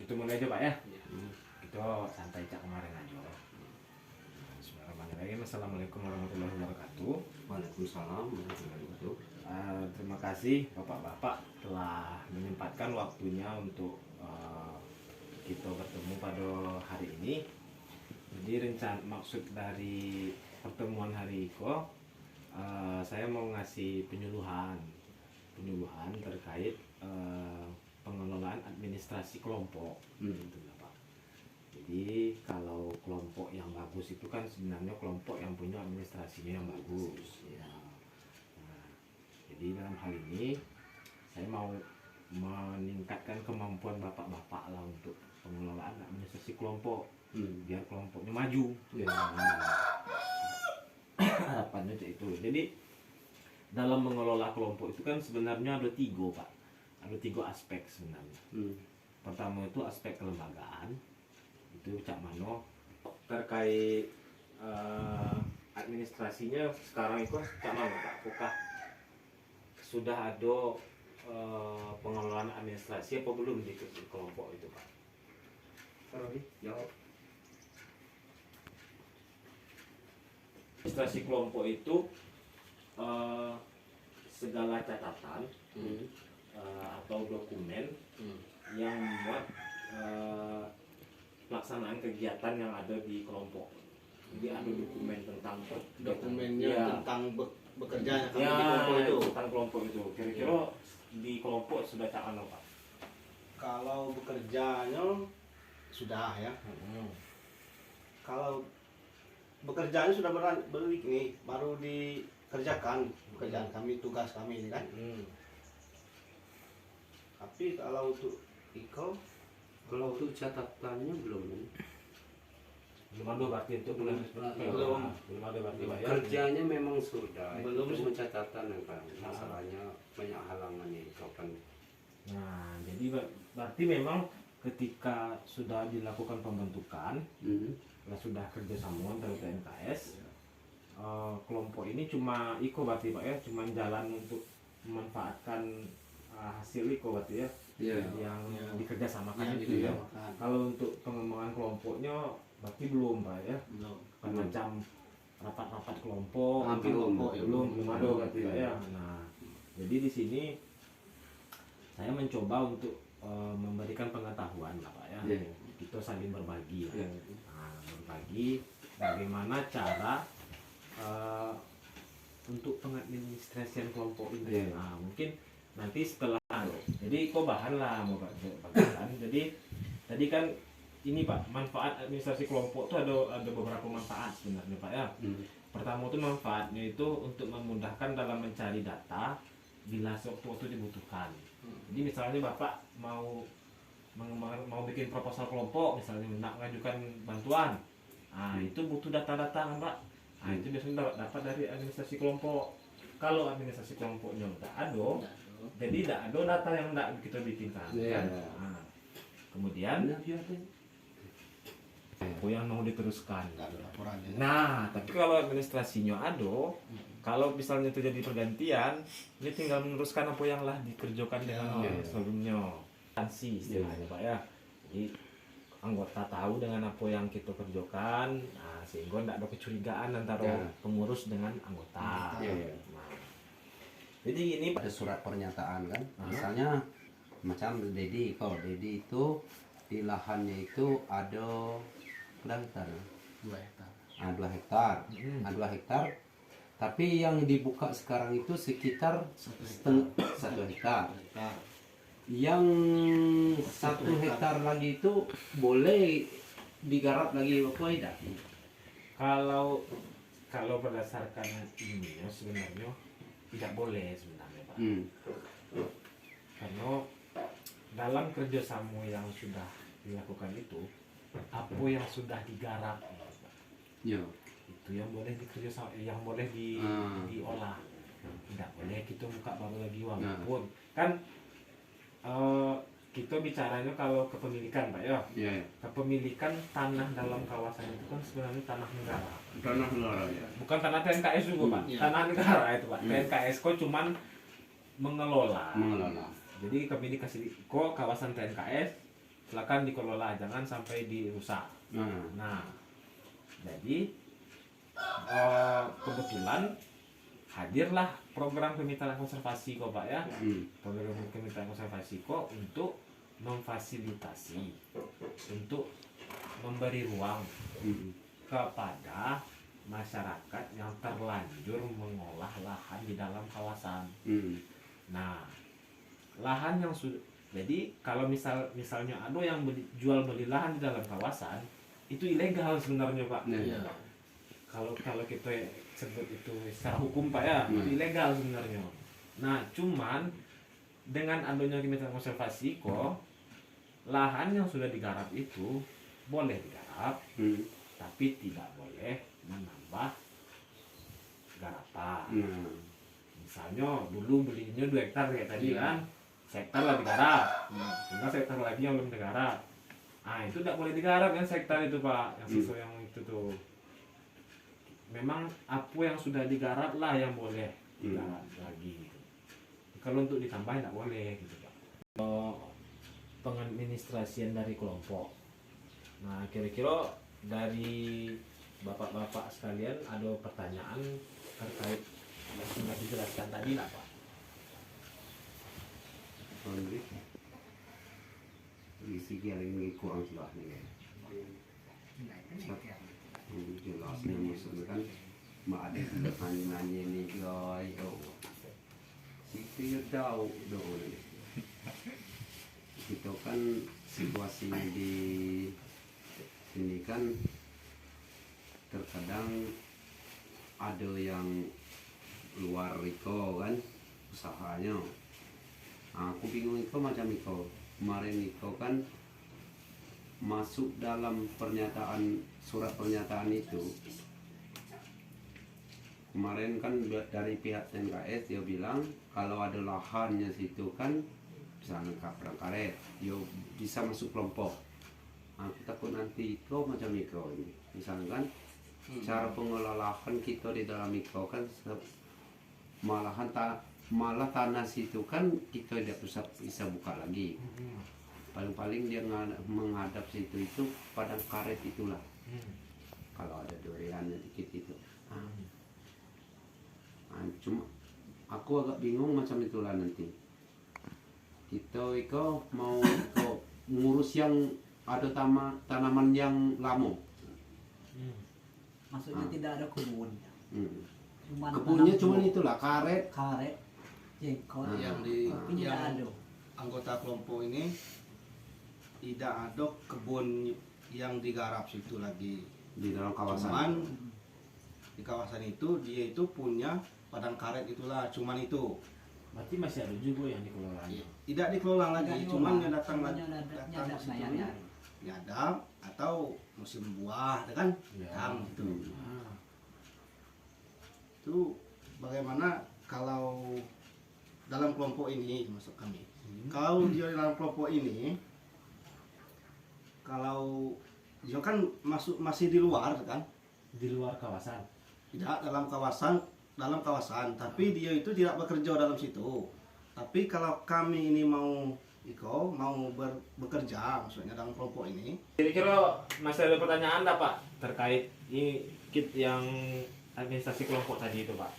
kita mulai aja Pak ya. Kita santai cak kemarin aja. Bismillahirrahmanirrahim. Assalamualaikum warahmatullahi wabarakatuh. Waalaikumsalam warahmatullahi wabarakatuh. Terima kasih Bapak-bapak telah menyempatkan waktunya untuk kita bertemu pada hari ini. Jadi maksud dari pertemuan hari ini, saya mau ngasih penyuluhan terkait pengelolaan administrasi kelompok. Gitu, Pak. Jadi kalau kelompok yang bagus itu kan sebenarnya kelompok yang punya administrasinya yang bagus. Ya. Nah, jadi dalam hal ini saya mau meningkatkan kemampuan bapak-bapak lah untuk pengelolaan administrasi kelompok, biar kelompoknya maju. Ya. Harapannya itu. Jadi dalam mengelola kelompok itu kan sebenarnya ada tiga aspek sebenarnya. Pertama itu aspek kelembagaan, itu Cak Mano terkait administrasinya sekarang itu Cak Mano Pak, apakah sudah ada pengelolaan administrasi apa belum di kelompok itu Pak? Robi, jawab. Administrasi kelompok itu segala catatan atau dokumen yang membuat pelaksanaan kegiatan yang ada di kelompok. Jadi ada dokumen tentang Dokumennya tentang bekerjanya ya, di kelompok itu. tentang kelompok itu. Kira-kira di kelompok sudah Cak Mano Pak? Kalau bekerjanya sudah ya. Kalau bekerjanya sudah baru dikerjakan pekerjaan kami, tugas kami ini kan. Tapi kalau untuk kalau untuk catatannya belum Belum ada berarti itu belum ada berarti Pak ya. kerjanya memang sudah Belum. itu catatan kan masalahnya banyak halangan nih kapan. Nah, jadi berarti memang ketika sudah dilakukan pembentukan, sudah kerjasama antara TNKS, kelompok ini cuma berarti Pak ya, cuma jalan untuk memanfaatkan hasil berarti ya, yang dikerjasamakan itu ya. Kalau untuk pengembangan kelompoknya berarti belum Pak ya, macam rapat-rapat kelompok belum ada berarti Pak ya. Nah, jadi di sini saya mencoba untuk memberikan pengetahuan lah Pak ya. Kita saling berbagi ya. Nah, berbagi bagaimana cara untuk pengadministrasian kelompok ini. Nah, mungkin nanti setelah jadi kok bahan lah mau bagikan. Jadi tadi kan ini Pak, manfaat administrasi kelompok itu ada beberapa manfaat sebenarnya Pak ya. Pertama itu manfaatnya itu untuk memudahkan dalam mencari data bila sewaktu dibutuhkan. Jadi misalnya Bapak mau bikin proposal kelompok, misalnya nak mengajukan bantuan, nah itu butuh data-data kan Pak. Nah itu biasanya dapat dari administrasi kelompok. Kalau administrasi kelompoknya tidak ada, jadi tidak ada data yang tidak kita bikinkan. Kan? Nah, kemudian yang mau diteruskan. Nah, tapi kalau administrasinya ada, kalau misalnya terjadi pergantian, dia tinggal meneruskan apa yang lah dikerjakan dengan sebelumnya. Tansi istilahnya Pak ya. Jadi anggota tahu dengan apa yang kita kerjakan, nah, sehingga tidak ada kecurigaan antara pengurus dengan anggota. Nah, jadi ini Ada surat pernyataan kan, misalnya macam Dedi, kalau Dedi itu di lahannya itu ada berapa hektar? 2 hektar. 2 hektar. Tapi yang dibuka sekarang itu sekitar 1 hektar. Yang 1 hektar lagi itu boleh digarap lagi apa tidak? Kalau berdasarkan ini sebenarnya tidak boleh sebenarnya Pak. Karena dalam kerjasama yang sudah dilakukan itu, apa yang sudah digarap itu yang boleh dikerjasama, yang boleh diolah. Tidak boleh kita buka baru lagi walaupun kan kita bicaranya kalau kepemilikan Pak ya. Kepemilikan tanah dalam kawasan itu kan sebenarnya tanah negara. Tanah negara ya. Bukan tanah TNKS juga Pak. Tanah negara itu Pak. TNKS kok cuman mengelola. Jadi kepemilikan kok kawasan TNKS silakan dikelola, jangan sampai dirusak. Nah, jadi kebetulan hadirlah program kemitraan konservasi kok Pak ya. Program kemitraan konservasi kok untuk memfasilitasi, untuk memberi ruang kepada masyarakat yang terlanjur mengolah lahan di dalam kawasan. Nah, lahan yang sudah, jadi kalau misalnya ada yang jual beli lahan di dalam kawasan itu ilegal sebenarnya Pak. Kalau kita sebut itu secara hukum Pak ya, itu ilegal sebenarnya. Nah, cuman dengan adanya kemitraan konservasi kok lahan yang sudah digarap itu boleh digarap, tapi tidak boleh menambah garapan. Misalnya dulu belinya 2 hektar kayak tadi kan, 1 hektar lah digarap, tinggal 1 hektar lagi yang belum digarap. Nah itu tidak boleh digarap yang 1 hektar itu Pak, yang sisa yang itu tuh. Memang apa yang sudah digarap lah yang boleh digarap lagi. Gitu. Kalau untuk ditambah tidak boleh gitu Pak. Pengadministrasian dari kelompok. Nah kira-kira dari bapak-bapak sekalian ada pertanyaan terkait yang sudah dijelaskan tadi lah Pak? Isi ini kurang jelas nih. Jelas nih maksudnya kan ada nanya nih guys. Itu tahu dong. Itu kan situasi di sini kan terkadang ada yang luar Riko kan usahanya. Aku bingung itu macam itu. Kemarin itu kan masuk dalam surat pernyataan itu. Kemarin kan dari pihak TNKS dia bilang kalau ada lahannya situ kan misalnya perang karet, dia bisa masuk kelompok. Aku takut nanti itu macam mikro ini. Misalnya kan cara pengelolaan kita di dalam mikro kan malah tanah situ kan kita tidak bisa buka lagi. Paling-paling dia menghadap situ itu padang karet itulah. Kalau ada duriannya dikit itu. Cuma aku agak bingung macam itulah nanti. Kita mau ngurus yang ada tanaman yang lama. Maksudnya tidak ada kebun. Kebunnya cuma itulah karet, jengkol, yang ada. Anggota kelompok ini tidak ada kebun yang digarap situ lagi di dalam kawasan. Cuman di kawasan itu dia itu punya padang karet itulah, cuman itu. Berarti masih ada juga yang dikelola. Tidak dikelola lagi, cuman yang datang nyadap. nyadap atau musim buah, kan? Gitu. Itu bagaimana kalau dalam kelompok ini masuk kami. Kalau dia dalam kelompok ini, kalau dia kan masih di luar kan? Di luar kawasan. Tidak dalam kawasan, tapi dia itu tidak bekerja dalam situ. Tapi kalau kami ini mau bekerja, maksudnya dalam kelompok ini. Kira-kira masih ada pertanyaan tak Pak terkait ini kit yang administrasi kelompok tadi itu Pak?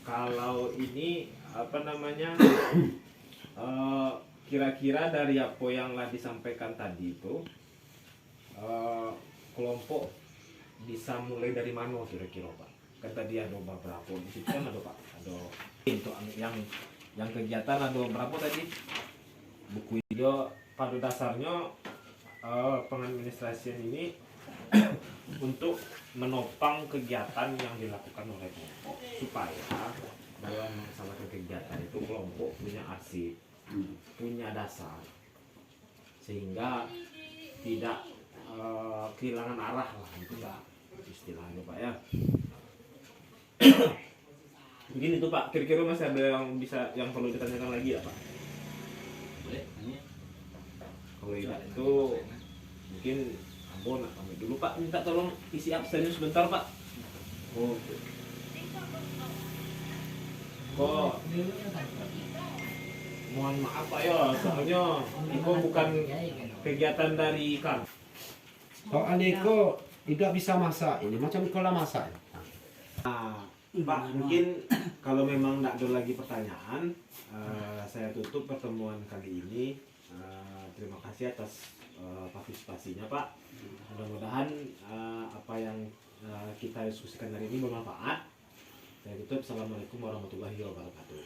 Kalau ini apa namanya kira-kira dari apa yang lah disampaikan tadi itu kelompok bisa mulai dari mana kira-kira Pak? Kan tadi ada beberapa di situ kan ada Pak, ada untuk yang kegiatan ada berapa tadi? Buku itu pada dasarnya pengadministrasian ini untuk menopang kegiatan yang dilakukan oleh kelompok supaya dalam melaksanakan kegiatan itu kelompok punya arsip, punya dasar sehingga tidak kehilangan arah lah itu Pak istilahnya Pak ya. Begini tuh Pak, kira-kira masih ada yang perlu ditanyakan lagi ya Pak? Boleh tanya. Kalau tidak itu mungkin Ambon nak pamit dulu Pak, minta tolong isi absennya sebentar Pak. Oh. Kok Mohon maaf Pak ya, soalnya itu bukan kegiatan dari Kang. Soalnya Iko tidak bisa masak, ini macam Iko lah masak. Nah, Pak, mungkin kalau memang tidak ada lagi pertanyaan, saya tutup pertemuan kali ini. Terima kasih atas partisipasinya Pak. Mudah-mudahan apa yang kita diskusikan hari ini bermanfaat. Saya tutup. Assalamualaikum warahmatullahi wabarakatuh.